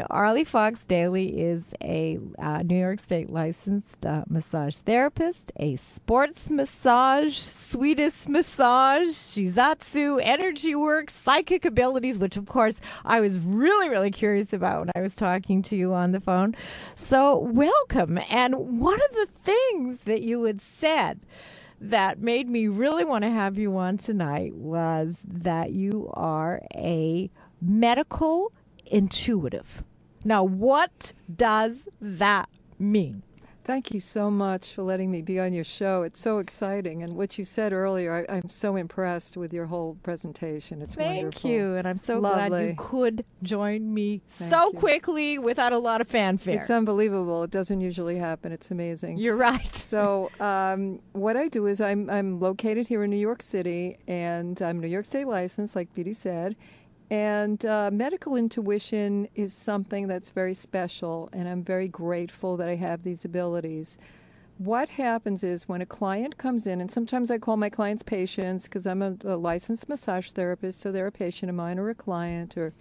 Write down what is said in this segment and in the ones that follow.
Arly Fox-Daly is a New York State licensed massage therapist, a sports massage, sweetest massage, shiatsu, energy work, psychic abilities, which of course I was really, really curious about when I was talking to you on the phone. So welcome. And one of the things that you had said that made me really want to have you on tonight was that you are a medical intuitive. Now, what does that mean? Thank you so much for letting me be on your show. It's so exciting. And what you said earlier, I'm so impressed with your whole presentation. It's wonderful. Thank you. And I'm so glad you could join me quickly without a lot of fanfare. It's unbelievable. It doesn't usually happen. It's amazing. You're right. So what I do is I'm located here in New York City, and I'm New York State licensed, like Petey said. And medical intuition is something that's very special, and I'm very grateful that I have these abilities. What happens is when a client comes in, and sometimes I call my clients patients because I'm a licensed massage therapist, so they're a patient of mine or a client or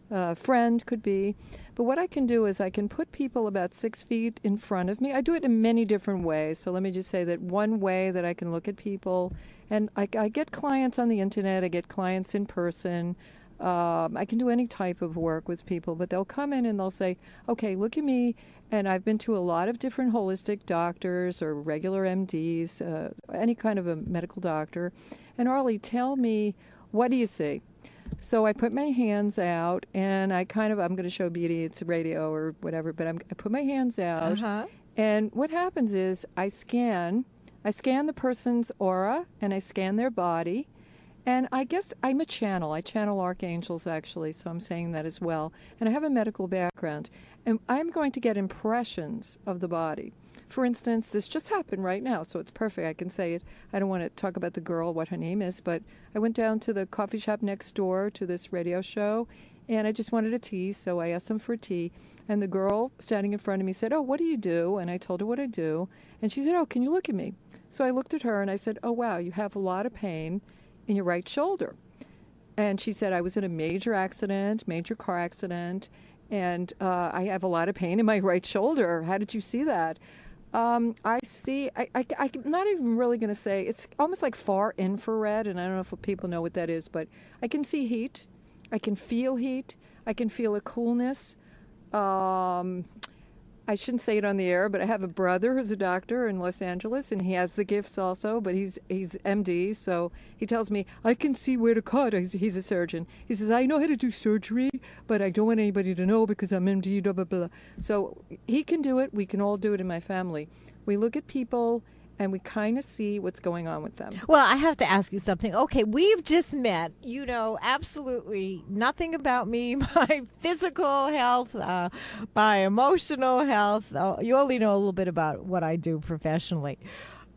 a friend could be. But what I can do is I can put people about 6 feet in front of me. I do it in many different ways. So let me just say that one way that I can look at people, and I get clients on the internet, I get clients in person. I can do any type of work with people, but they'll come in and they'll say, okay, look at me. And I've been to a lot of different holistic doctors or regular MDs, any kind of a medical doctor. And Arly, tell me, what do you see? So I put my hands out and I'm going to show Beauty, it's radio or whatever, but I put my hands out. And what happens is I scan the person's aura and I scan their body. And I guess I'm a channel. I channel archangels, actually, so I'm saying that as well. And I have a medical background. And I'm going to get impressions of the body. For instance, this just happened right now, so it's perfect. I can say it. I don't want to talk about the girl, what her name is, but I went down to the coffee shop next door to this radio show, and I just wanted a tea, so I asked them for a tea. And the girl standing in front of me said, oh, what do you do? And I told her what I do. And she said, oh, can you look at me? So I looked at her, and I said, oh, wow, you have a lot of pain in your right shoulder. And she said, I was in a major car accident, and I have a lot of pain in my right shoulder. How did you see that? I'm not even really going to say, it's almost like far infrared, and I don't know if people know what that is, but I can see heat. I can feel heat. I can feel a coolness. I shouldn't say it on the air, but I have a brother who's a doctor in Los Angeles, and he has the gifts also, but he's MD, so he tells me, I can see where to cut. He's a surgeon. He says, I know how to do surgery, but I don't want anybody to know because I'm MD, blah, blah, blah. So he can do it. We can all do it in my family. We look at people, and we kind of see what's going on with them. Well, I have to ask you something. Okay, we've just met. You know absolutely nothing about me, my physical health, my emotional health. You only know a little bit about what I do professionally.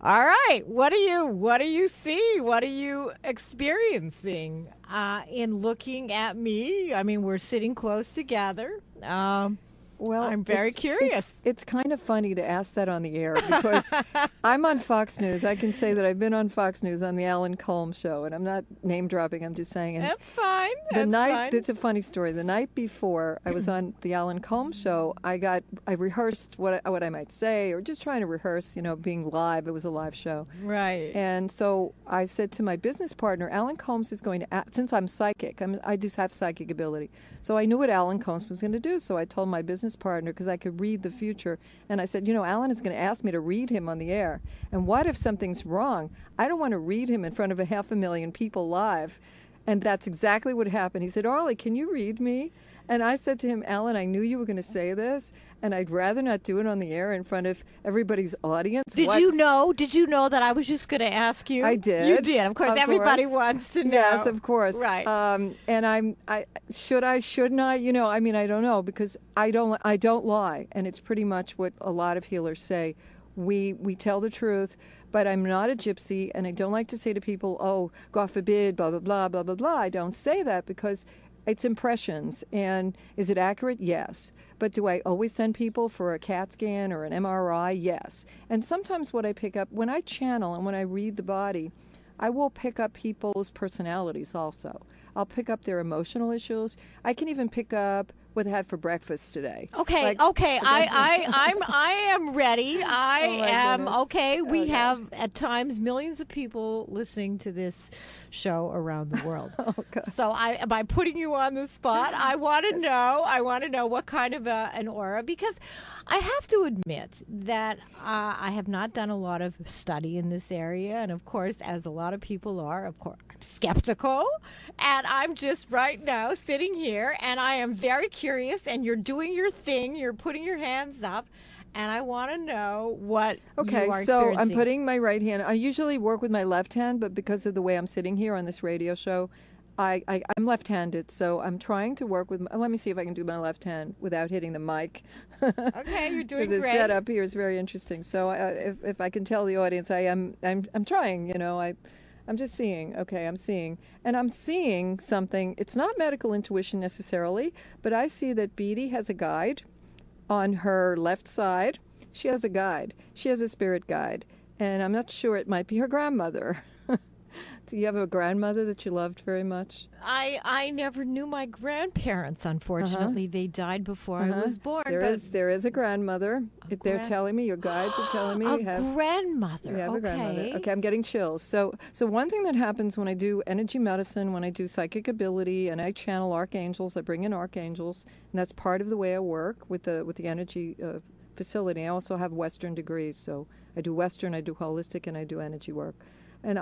All right, what do you see? What are you experiencing in looking at me? I mean, we're sitting close together. Well, I'm very curious. It's kind of funny to ask that on the air because I'm on Fox News. I can say that I've been on Fox News on the Alan Colm show, and I'm not name dropping. I'm just saying. And that's fine. It's a funny story. The night before I was on the Alan Colm show, I rehearsed what I might say, or just trying to rehearse, being live. It was a live show. Right. And so I said to my business partner, Alan Colmes is going to, since I'm psychic, I do have psychic ability. So I knew what Alan Colmes was going to do. So I told my business partner, because I could read the future, and I said, Alan is going to ask me to read him on the air. And what if something's wrong? I don't want to read him in front of 500,000 people live. And that's exactly what happened. He said, Arly, can you read me? And I said to him, Alan, I knew you were going to say this, and I'd rather not do it on the air in front of everybody's audience. Did you know that I was just going to ask you? I did. You did. Of course, everybody wants to know. Yes, of course. Right. And shouldn't I? I don't know, because I don't lie, and it's pretty much what a lot of healers say. We tell the truth. But I'm not a gypsy, and I don't like to say to people, oh, God forbid, blah, blah, blah, blah, blah, blah. I don't say that because it's impressions. And is it accurate? Yes. But do I always send people for a CAT scan or an MRI? Yes. And sometimes what I pick up, when I channel and when I read the body, I will pick up people's personalities also. I'll pick up their emotional issues. I can even pick up what they had for breakfast today. Okay, Like, okay. I am ready. I Oh, my am goodness. okay. We Okay. have at times millions of people listening to this show around the world. Oh, God. So by putting you on the spot, I want to know. I want to know what kind of an aura, because I have to admit that I have not done a lot of study in this area, and of course, as a lot of people are, of course, I'm skeptical, and I'm just right now sitting here, and I am very curious. And you're doing your thing. You're putting your hands up, and I want to know what Okay, you are so I'm experiencing. putting my right hand. I usually work with my left hand, but because of the way I'm sitting here on this radio show, I'm left-handed, so I'm trying to work with. Let me see if I can do my left hand without hitting the mic. Okay, you're doing Because the great. setup here is very interesting. So if I can tell the audience, I'm trying. I'm just seeing. Okay, I'm seeing, and I'm seeing something. It's not medical intuition necessarily, but I see that Beatty has a guide on her left side. She has a guide. She has a spirit guide, and I'm not sure. It might be her grandmother. Do you have a grandmother that you loved very much? I never knew my grandparents. Unfortunately, they died before I was born. There is a grandmother. They're telling me, your guides are telling me. A grandmother. You have okay. a grandmother. Okay, I'm getting chills. So one thing that happens when I do energy medicine, when I do psychic ability, and I channel archangels, I bring in archangels, and that's part of the way I work with the energy facility. I also have Western degrees, so I do Western, I do holistic, and I do energy work. And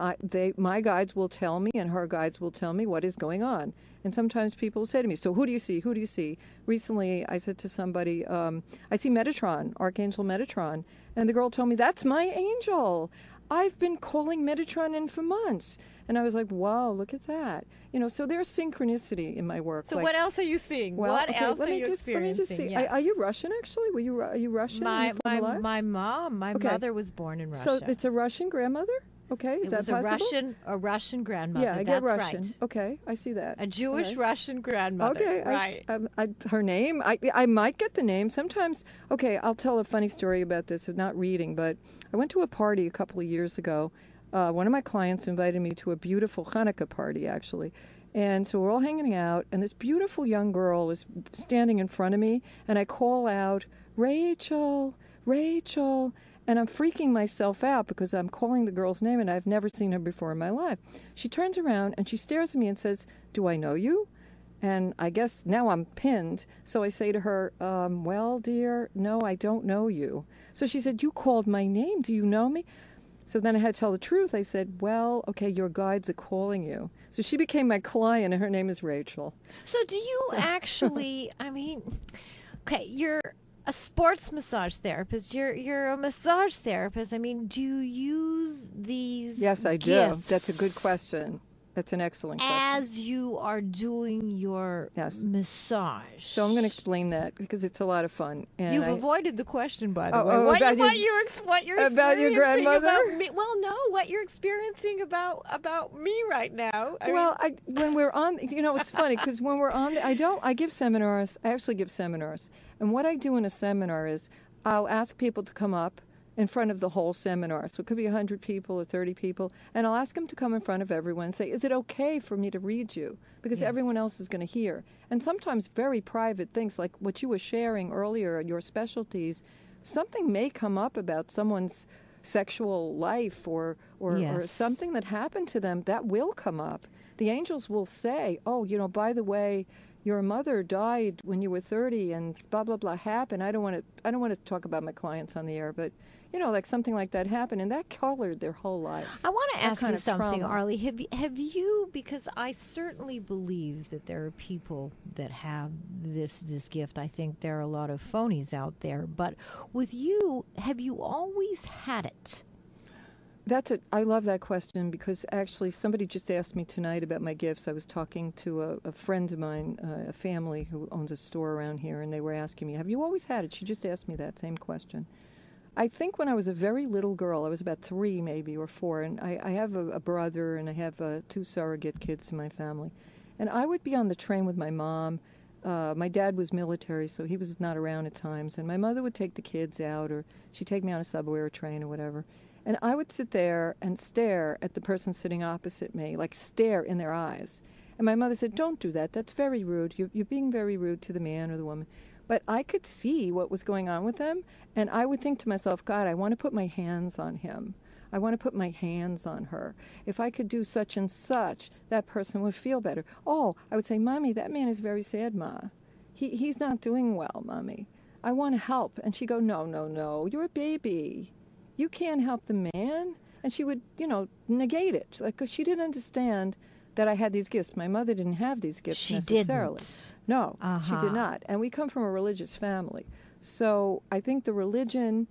my guides will tell me, and her guides will tell me what is going on. And sometimes people say to me, so who do you see? Who do you see? Recently, I said to somebody, I see Metatron, Archangel Metatron. And the girl told me, that's my angel. I've been calling Metatron in for months. And I was like, wow, look at that. So there's synchronicity in my work. So what else are you seeing? What else are you experiencing? Let me just see. Yes. Are you Russian, actually? Are you Russian? My mother was born in Russia. So it's a Russian grandmother? Okay, is that possible? A Russian grandmother. Yeah, I get That's Russian. Right. Okay, I see that. A Jewish Russian grandmother. Okay, right. Her name, I might get the name. Sometimes, okay, I'll tell a funny story about this, of not reading, but I went to a party a couple of years ago. One of my clients invited me to a beautiful Hanukkah party, actually. And so we're all hanging out, and this beautiful young girl is standing in front of me, and I call out, Rachel, Rachel. And I'm freaking myself out because I'm calling the girl's name and I've never seen her before in my life. She turns around and she stares at me and says, do I know you? And I guess now I'm pinned. So I say to her, well, dear, no, I don't know you. So she said, you called my name. Do you know me? So then I had to tell the truth. I said, well, okay, your guides are calling you. So she became my client and her name is Rachel. So do you actually, okay, you're a sports massage therapist. You're a massage therapist. Do you use these Yes, I do. That's a good question. That's an excellent question. As you are doing your massage. So I'm going to explain that because it's a lot of fun. And You've avoided the question, by the way. What you're about your grandmother? About me. Well, no, what you're experiencing about me right now. When we're on, it's funny because when we're on, I give seminars. I actually give seminars. And what I do in a seminar is I'll ask people to come up in front of the whole seminar. So it could be 100 people or 30 people. And I'll ask them to come in front of everyone and say, is it okay for me to read you? Because everyone else is going to hear. And sometimes very private things like what you were sharing earlier, your specialties, something may come up about someone's sexual life or something that happened to them that will come up. The angels will say, oh, by the way, your mother died when you were 30 and blah, blah, blah happened. I don't want to talk about my clients on the air, but, like something like that happened, and that colored their whole life. I want to ask you something, trauma. Arly. Have you, because I certainly believe that there are people that have this gift. I think there are a lot of phonies out there. But with you, have you always had it? I love that question because actually somebody just asked me tonight about my gifts. I was talking to a friend of mine, a family who owns a store around here, and they were asking me, have you always had it? She just asked me that same question. I think when I was a very little girl, I was about 3 maybe or 4, and I have a brother and I have 2 surrogate kids in my family. And I would be on the train with my mom. My dad was military, so he was not around at times. And my mother would take the kids out, or she'd take me on a subway or a train or whatever. And I would sit there and stare at the person sitting opposite me, like stare in their eyes. And my mother said, don't do that. That's very rude. You're being very rude to the man or the woman. But I could see what was going on with them, and I would think to myself, God, I want to put my hands on him. I want to put my hands on her. If I could do such and such, that person would feel better. Oh, I would say, Mommy, that man is very sad, Ma. He's not doing well, Mommy. I want to help. And she'd go, no, no, no, you're a baby. You can't help the man. And she would, negate it. Like, 'cause she didn't understand that I had these gifts. My mother didn't have these gifts She necessarily. didn't. No, she Uh-huh. did not. And we come from a religious family. So I think the religion,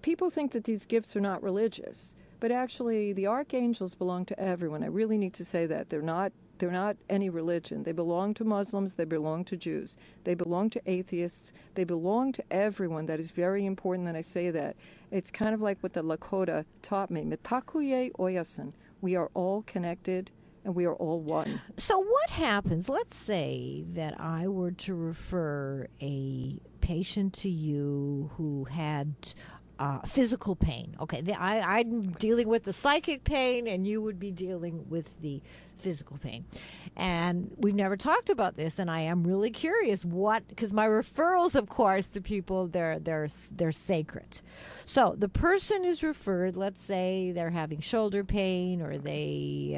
people think that these gifts are not religious. But actually, the archangels belong to everyone. I really need to say that. They're not any religion. They belong to Muslims. They belong to Jews. They belong to atheists. They belong to everyone. That is very important that I say that. It's kind of like what the Lakota taught me. Mitakuye oyasin. We are all connected, and we are all one. So what happens? Let's say that I were to refer a patient to you who had physical pain. Okay, I'm dealing with the psychic pain, and you would be dealing with the physical pain. And we've never talked about this, and I am really curious because my referrals, of course, to people, they're sacred. So the person is referred. Let's say they're having shoulder pain, or they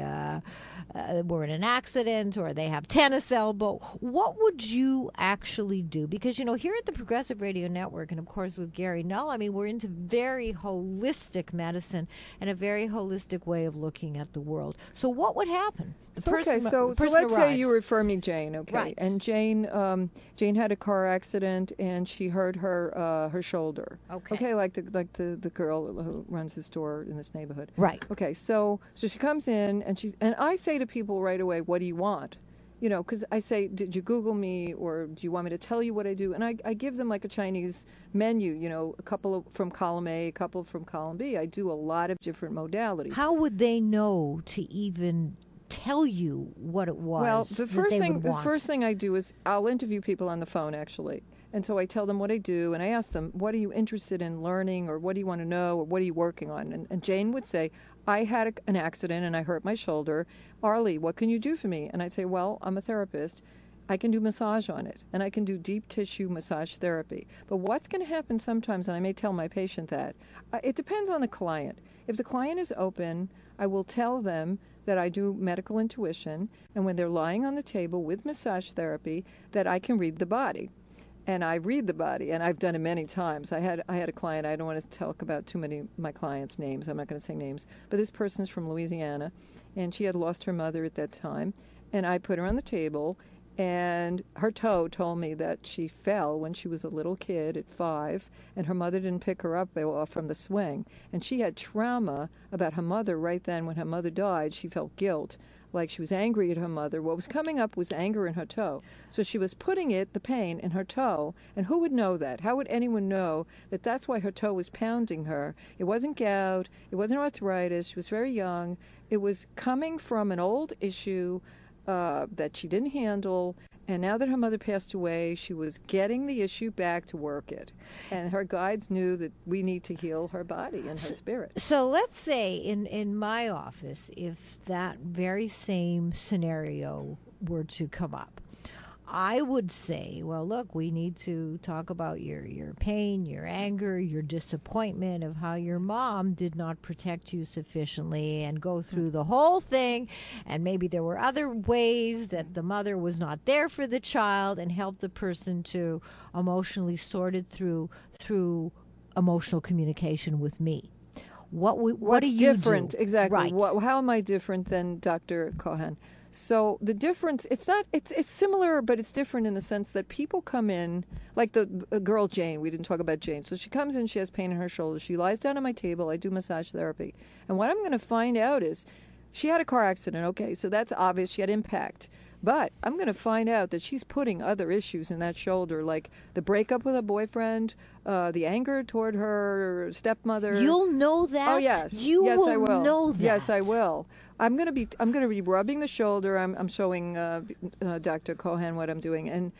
were in an accident, or they have tennis elbow. What would you actually do? Because here at the Progressive Radio Network, and of course with Gary Null, we're into very holistic medicine and a very holistic way of looking at the world. So what would happen? So let's say you refer me Jane, okay? Right. And Jane had a car accident and she hurt her shoulder. Okay. Like the girl who runs the store in this neighborhood. Right. Okay. So she comes in and I say to people right away, what do you want? Because I say, did you Google me, or do you want me to tell you what I do? And I give them like a Chinese menu, a couple from column A, a couple from column B. I do a lot of different modalities. How would they know to even tell you what it was? Well, the first thing I do is I'll interview people on the phone, actually. And so I tell them what I do, and I ask them, what are you interested in learning, or what do you want to know, or what are you working on? And Jane would say, I had an accident and I hurt my shoulder. Arly, what can you do for me? And I'd say, well, I'm a therapist. I can do massage on it, and I can do deep tissue massage therapy. But what's going to happen sometimes, and I may tell my patient that, it depends on the client. If the client is open, I will tell them that I do medical intuition, and when they're lying on the table with massage therapy, that I can read the body. And I read the body, and I've done it many times. I had a client, I don't want to talk about too many of my clients' names, I'm not going to say names, but this person's from Louisiana, and she had lost her mother at that time, and I put her on the table, and her toe told me that she fell when she was a little kid at 5, and her mother didn't pick her up from the swing. And she had trauma about her mother right then. When her mother died, she felt guilt, like she was angry at her mother. What was coming up was anger in her toe. So she was putting the pain in her toe, and who would know that? How would anyone know that that's why her toe was pounding her? It wasn't gout, it wasn't arthritis, she was very young. It was coming from an old issue that she didn't handle, and now that her mother passed away, she was getting the issue back to work it. And her guides knew that we need to heal her body and her spirit. So let's say in my office, if that very same scenario were to come up, I would say, well, look, we need to talk about your pain, your anger, your disappointment of how your mom did not protect you sufficiently, and go through the whole thing. And maybe there were other ways that the mother was not there for the child, and help the person to emotionally sort it through emotional communication with me. What do you different? do? Exactly. Right. How am I different than Dr. Cohen? So the difference, it's similar, but it's different in the sense that people come in, like the girl Jane, we didn't talk about Jane. So she comes in, she has pain in her shoulder. She lies down on my table. I do massage therapy. And what I'm going to find out is she had a car accident. Okay, so that's obvious. She had impact. But I'm going to find out that she's putting other issues in that shoulder, like the breakup with her boyfriend, the anger toward her stepmother. You'll know that? Oh, yes. Yes, I will know that. Yes, I will. I'm going to be rubbing the shoulder. I'm showing Dr. Cohen what I'm doing. And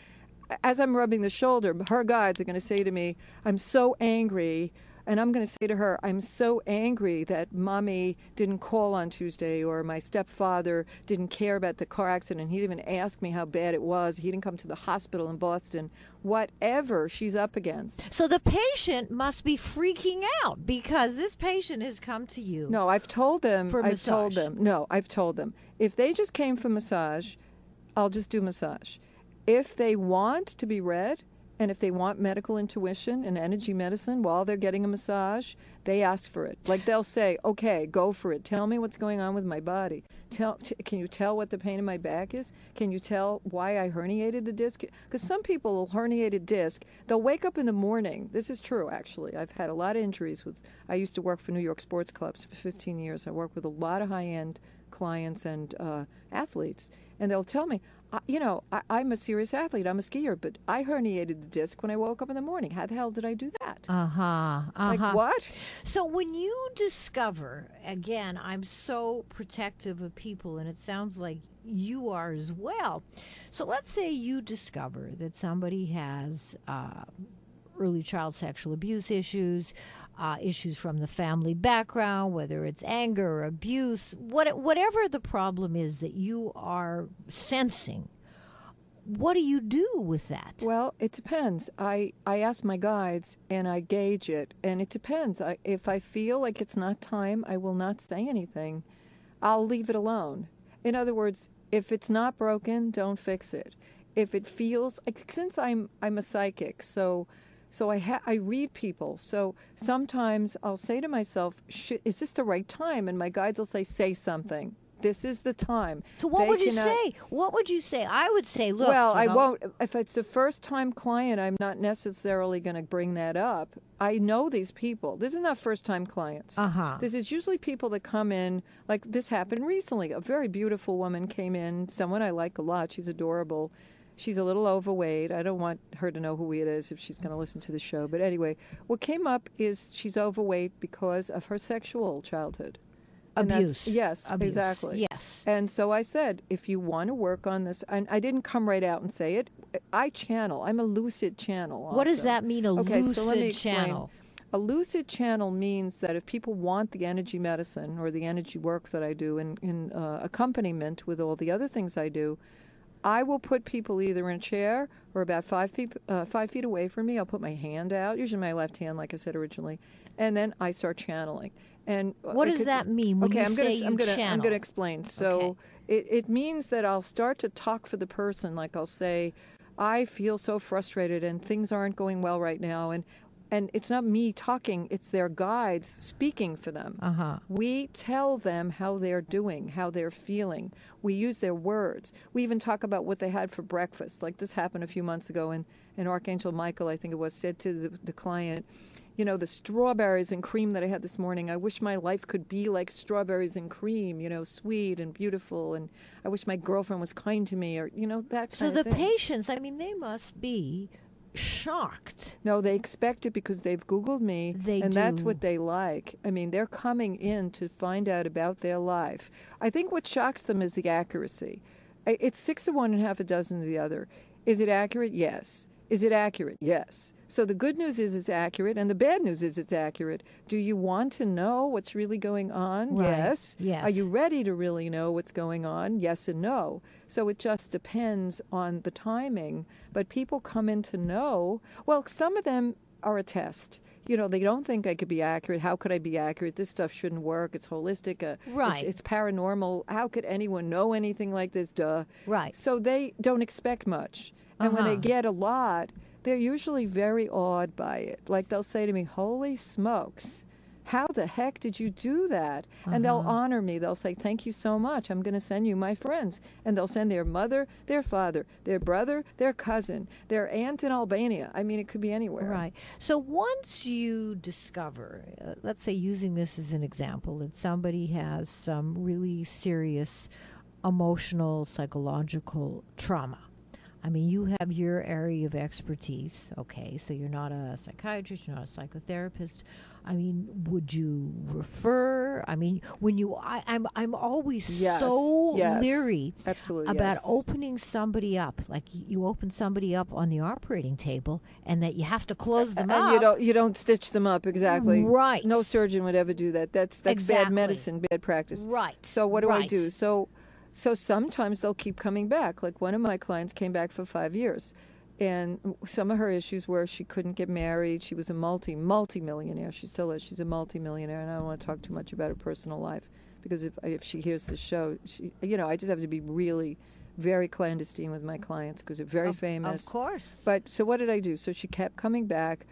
as I'm rubbing the shoulder, her guides are going to say to me, I'm so angry and I'm going to say to her, I'm so angry that mommy didn't call on Tuesday, or my stepfather didn't care about the car accident. He didn't even ask me how bad it was. He didn't come to the hospital in Boston. Whatever she's up against. So the patient must be freaking out because this patient has come to you. No, I've told them. For I've told massage. them. No, I've told them. If they just came for massage, I'll just do massage. If they want to be read, and if they want medical intuition and energy medicine while they're getting a massage, they ask for it. Like they'll say, okay, go for it. Tell me what's going on with my body. Can you tell what the pain in my back is? Can you tell why I herniated the disc? Because some people will herniate a disc. They'll wake up in the morning. This is true, actually. I've had a lot of injuries with, I used to work for New York sports clubs for 15 years. I worked with a lot of high-end clients and athletes. And they'll tell me, I'm a serious athlete. I'm a skier, but I herniated the disc when I woke up in the morning. How the hell did I do that? Like what? So when you discover, again, I'm so protective of people, and it sounds like you are as well. So let's say you discover that somebody has early child sexual abuse issues, issues from the family background, whether it's anger or abuse, whatever the problem is that you are sensing. What do you do with that? Well, it depends. I ask my guides and I gauge it, and it depends. If I feel like it's not time, I will not say anything. I'll leave it alone. In other words, if it's not broken, don't fix it. If it feels like, since I'm a psychic, so I read people. So sometimes I'll say to myself, is this the right time? And my guides will say something. This is the time. So what would you say? What would you say? I would say, look. Well, I won't. If it's a first-time client, I'm not necessarily going to bring that up. I know these people. This is not first-time clients. This is usually people that come in, like this happened recently. A very beautiful woman came in, someone I like a lot. She's adorable. She's a little overweight. I don't want her to know who it is if she's going to listen to the show. But anyway, what came up is she's overweight because of her sexual childhood. Abuse. Yes, Abuse. Exactly. Yes. And so I said, if you want to work on this, and I didn't come right out and say it, I channel. I'm a lucid channel also. What does that mean, lucid so let me explain. channel? A lucid channel means that if people want the energy medicine or the energy work that I do in accompaniment with all the other things I do, I will put people either in a chair or about 5 feet away from me. I'll put my hand out, usually my left hand, like I said originally, and then I start channeling. And what does that mean when you say I'm going channel? to explain. So it means that I'll start to talk for the person. Like I'll say, I feel so frustrated and things aren't going well right now. And it's not me talking, it's their guides speaking for them. We tell them how they're doing, how they're feeling. We use their words. We even talk about what they had for breakfast. Like this happened a few months ago, and Archangel Michael, I think it was, said to the client, the strawberries and cream that I had this morning, I wish my life could be like strawberries and cream, sweet and beautiful, and I wish my girlfriend was kind to me, or, that kind of thing. So the patients, I mean, they must be shocked. No, they expect it because they've Googled me, and that's what they like. I mean, they're coming in to find out about their life. I think what shocks them is the accuracy. It's 6 to 1 and half a dozen to the other. Is it accurate? Yes. Is it accurate? Yes. So the good news is it's accurate, and the bad news is it's accurate. Do you want to know what's really going on? Right. Yes. Yes. Are you ready to really know what's going on? Yes and no. So it just depends on the timing. But people come in to know. Well, some of them are a test. They don't think I could be accurate. How could I be accurate? This stuff shouldn't work. It's holistic. Right. It's paranormal. How could anyone know anything like this? Duh. Right. So they don't expect much. And when they get a lot, they're usually very awed by it. Like they'll say to me, holy smokes, how the heck did you do that? And they'll honor me. They'll say, thank you so much. I'm going to send you my friends. And they'll send their mother, their father, their brother, their cousin, their aunt in Albania. I mean, it could be anywhere. Right. So once you discover, let's say using this as an example, that somebody has some really serious emotional, psychological trauma. I mean, you have your area of expertise, okay? So you're not a psychiatrist, you're not a psychotherapist. I mean, would you refer? I mean, when you, I'm always Yes, so yes, leery absolutely, about yes. opening somebody up. Like you open somebody up on the operating table, and that you have to close them And up. you don't stitch them up exactly. Right. No surgeon would ever do that. That's Exactly. bad medicine, bad practice. Right. So what do I Right. do? So sometimes they'll keep coming back. Like one of my clients came back for 5 years, and some of her issues were she couldn't get married. She was a multi-millionaire. She still is. She's a multi-millionaire, and I don't want to talk too much about her personal life because if she hears the show, I just have to be really very clandestine with my clients because they're very famous. Of course. But so what did I do? So she kept coming back.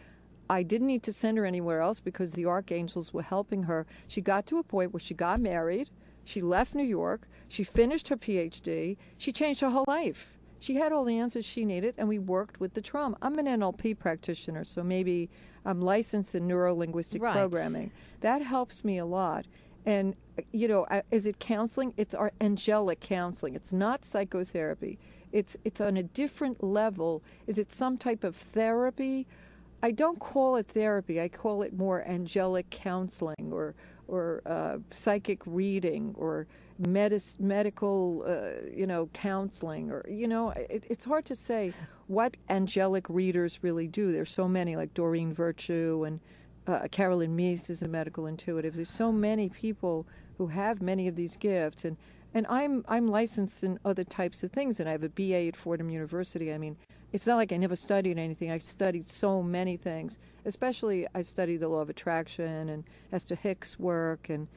I didn't need to send her anywhere else because the archangels were helping her. She got to a point where she got married. She left New York. She finished her PhD. She changed her whole life. She had all the answers she needed, and we worked with the trauma. I'm an NLP practitioner, so maybe I'm licensed in neuro-linguistic programming. That helps me a lot. And, is it counseling? It's our angelic counseling. It's not psychotherapy. It's on a different level. Is it some type of therapy? I don't call it therapy. I call it more angelic counseling or psychic reading or medical, counseling or, it's hard to say what angelic readers really do. There's so many, like Doreen Virtue and Carolyn Meese is a medical intuitive. There's so many people who have many of these gifts, and I'm licensed in other types of things, and I have a BA at Fordham University. I mean, it's not like I never studied anything. I studied so many things. Especially, I studied the law of attraction and Esther Hicks' work, and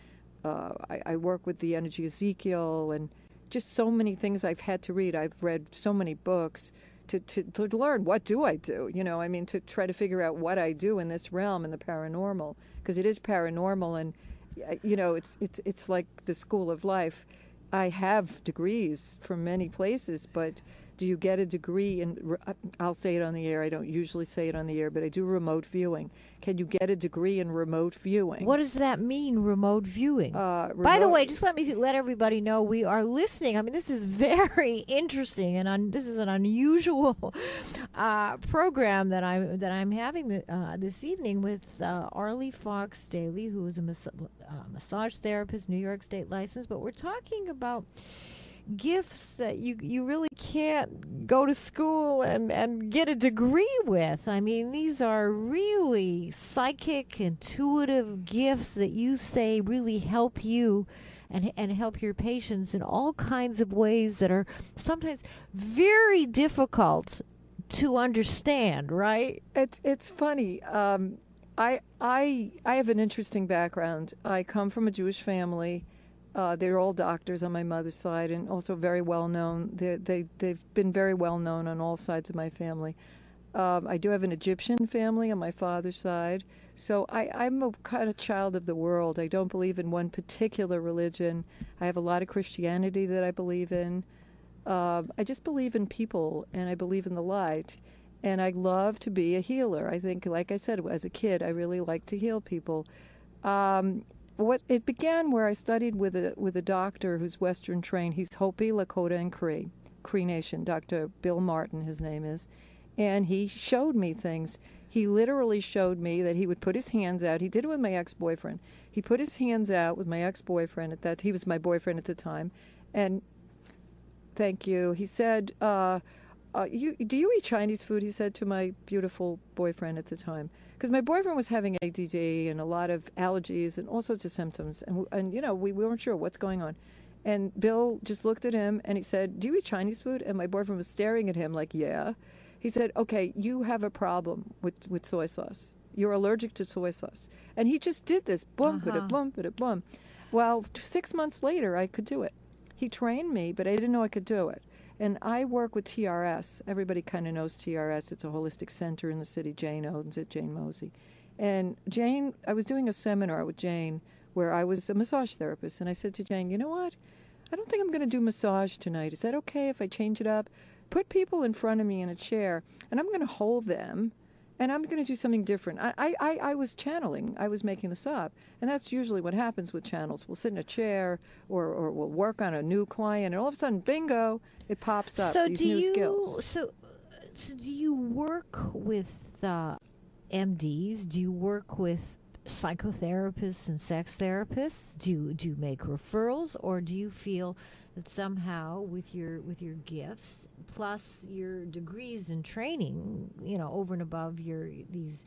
I work with the energy Ezekiel, and just so many things I've had to read. I've read so many books to learn what do I do. To try to figure out what I do in this realm in the paranormal, because it is paranormal, and it's like the school of life. I have degrees from many places, but do you get a degree in, I'll say it on the air, I don't usually say it on the air, but I do remote viewing. Can you get a degree in remote viewing? What does that mean, remote viewing? By the way, just let everybody know we are listening. I mean, this is very interesting, and this is an unusual program that I'm having this evening with Arly Fox-Daly, who is a massage therapist, New York State license. But we're talking about gifts that you really can't go to school and get a degree with. I mean, these are really psychic, intuitive gifts that you say really help you and help your patients in all kinds of ways that are sometimes very difficult to understand, right? It's funny. I have an interesting background. I come from a Jewish family. They're all doctors on my mother's side, and also very well known. They've been very well known on all sides of my family. I do have an Egyptian family on my father's side, so I'm a kind of child of the world. I don't believe in one particular religion. I have a lot of Christianity that I believe in. I just believe in people, and I believe in the light. And I love to be a healer. I think, like I said, as a kid, I really liked to heal people. It began where I studied with a doctor who's Western trained. He's Hopi, Lakota, and Cree Nation. Dr. Bill Martin, his name is. And he showed me things. He literally showed me that he would put his hands out. He did it with my ex-boyfriend. He put his hands out with my ex-boyfriend he was my boyfriend at the time. And thank you. He said, do you eat Chinese food? He said to my beautiful boyfriend at the time. Because my boyfriend was having ADD and a lot of allergies and all sorts of symptoms. And we weren't sure what's going on. And Bill just looked at him and he said, do you eat Chinese food? And my boyfriend was staring at him like, yeah. He said, okay, you have a problem with soy sauce. You're allergic to soy sauce. And he just did this, boom, boom, boom. Well, 6 months later, I could do it. He trained me, but I didn't know I could do it. And I work with TRS. Everybody kind of knows TRS. It's a holistic center in the city. Jane owns it, Jane Mosey. And Jane, I was doing a seminar with Jane where I was a massage therapist. And I said to Jane, you know what? I don't think I'm going to do massage tonight. Is that okay if I change it up? Put people in front of me in a chair, and I'm going to hold them, and I'm going to do something different. I was channeling. I was making this up. And that's usually what happens with channels. We'll sit in a chair or we'll work on a new client, and all of a sudden, bingo, it pops up, these new skills. So do you work with MDs? Do you work with psychotherapists and sex therapists? Do you make referrals, or do you feel that somehow with your gifts plus your degrees and training, over and above these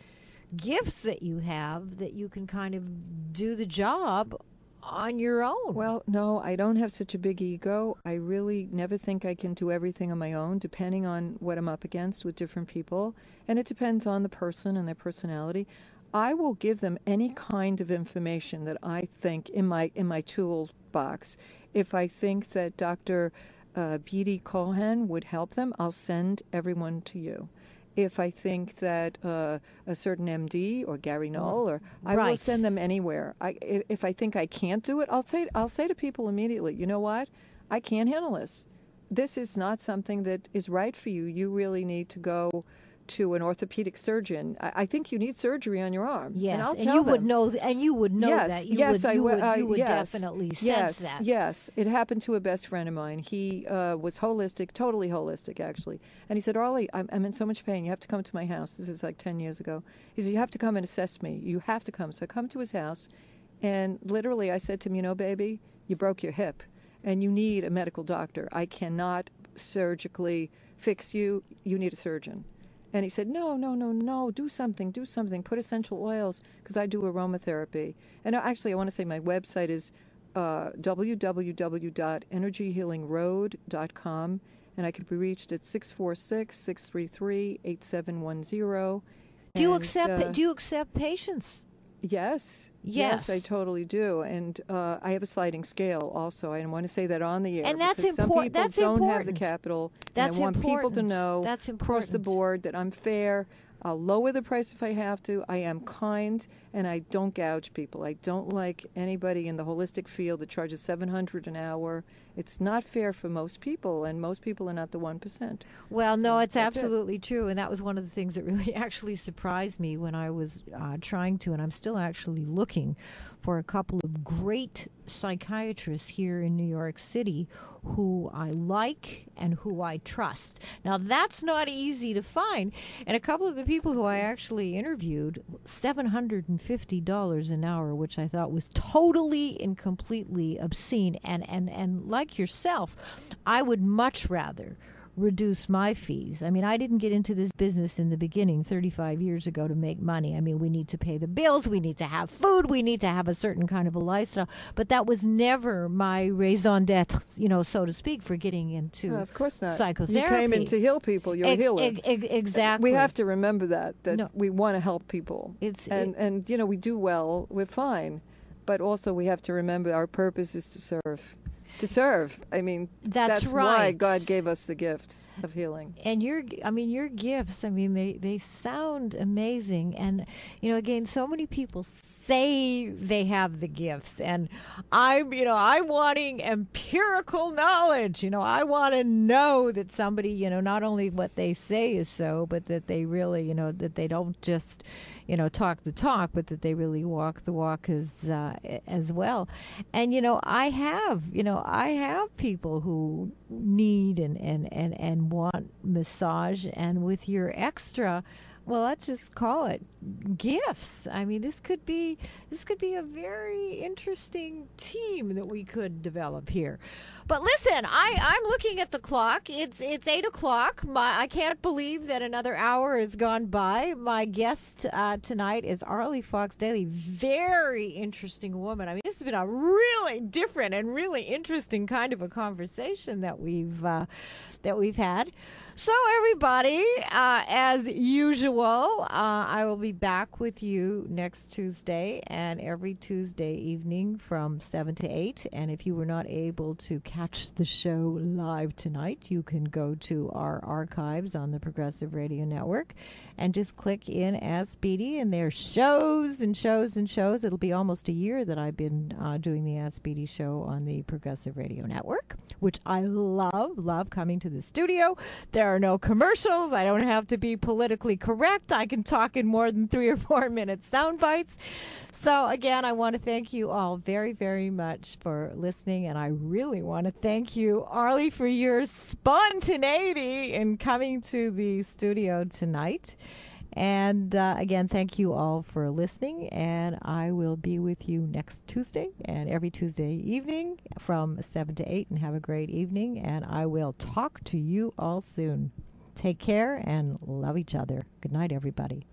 gifts that you have, that you can kind of do the job on your own? Well, no, I don't have such a big ego. I really never think I can do everything on my own, depending on what I'm up against with different people. And it depends on the person and their personality. I will give them any kind of information that I think in my toolbox. If I think that Dr. B.D. Cohen would help them, I'll send everyone to you. If I think that a certain MD or Gary Knoll, or I will send them anywhere. If I think I can't do it, I'll say to people immediately, you know what? I can't handle this. This is not something that is right for you. You really need to go to an orthopedic surgeon. I think you need surgery on your arm. Yes, and I'll and tell you them. would know, and you would know that. You would yes, definitely sense yes, that. Yes, it happened to a best friend of mine. He was holistic, totally holistic, actually. And he said, Arly, I'm in so much pain. You have to come to my house. This is like 10 years ago. He said, you have to come and assess me. You have to come. So I come to his house, and literally I said to him, you know, baby, you broke your hip, and you need a medical doctor. I cannot surgically fix you. You need a surgeon. And he said, no, do something, put essential oils, because I do aromatherapy. And actually, I want to say my website is www.energyhealingroad.com, and I can be reached at 646-633-8710. Do you accept patients? Yes. Yes, I totally do. And I have a sliding scale also. I want to say that on the air. And that's important. Some people don't have the important. capital. That's and I want people to important. know That's across the important. board that I'm fair. I'll lower the price if I have to. I am kind, and I don't gouge people. I don't like anybody in the holistic field that charges $700 an hour. It's not fair for most people, and most people are not the 1%. Well, no, it's that's absolutely true. And that was one of the things that really actually surprised me when I was trying to, and I'm still actually looking for a couple of great psychiatrists here in New York City who I like and who I trust. Now, that's not easy to find. And a couple of the people who I actually interviewed, $750 an hour, which I thought was totally and completely obscene. And like yourself, I would much rather reduce my fees. I mean, I didn't get into this business in the beginning 35 years ago to make money. I mean, we need to pay the bills, we need to have food, we need to have a certain kind of a lifestyle, but that was never my raison d'etre, so to speak, for getting into of course not. Psychotherapy. You came in to heal people. You're a healer. Exactly. We have to remember that No. we want to help people. And we do well, we're fine. But also we have to remember our purpose is to serve. To serve. I mean, that's right. why God gave us the gifts of healing. And your gifts, they sound amazing. And, again, so many people say they have the gifts. And I'm wanting empirical knowledge. I want to know that somebody, not only what they say is so, but that they really, that they don't just, talk the talk, but that they really walk the walk as well. And, I have people who need and want massage, and with your extra, well, let's just call it gifts. I mean, this could be a very interesting team that we could develop here. But listen, I'm looking at the clock. It's 8 o'clock. I can't believe that another hour has gone by. My guest tonight is Arly Fox-Daly. Very interesting woman. I mean, this has been a really different and really interesting kind of a conversation that we've had. So everybody, as usual, I will be back with you next Tuesday and every Tuesday evening from 7 to 8. And if you were not able to catch the show live tonight, you can go to our archives on the Progressive Radio Network and just click in Ask Beatty, and there's shows and shows and shows. It'll be almost a year that I've been doing the Ask Beatty show on the Progressive Radio Network, which I love coming to the studio. There are no commercials. I don't have to be politically correct. I can talk in more than 3 or 4 minute sound bites. So again, I want to thank you all very, very much for listening, and I really want to thank you, Arly, for your spontaneity in coming to the studio tonight. And again, thank you all for listening, and I will be with you next Tuesday and every Tuesday evening from 7 to 8, and have a great evening, and I will talk to you all soon. Take care and love each other. Good night, everybody.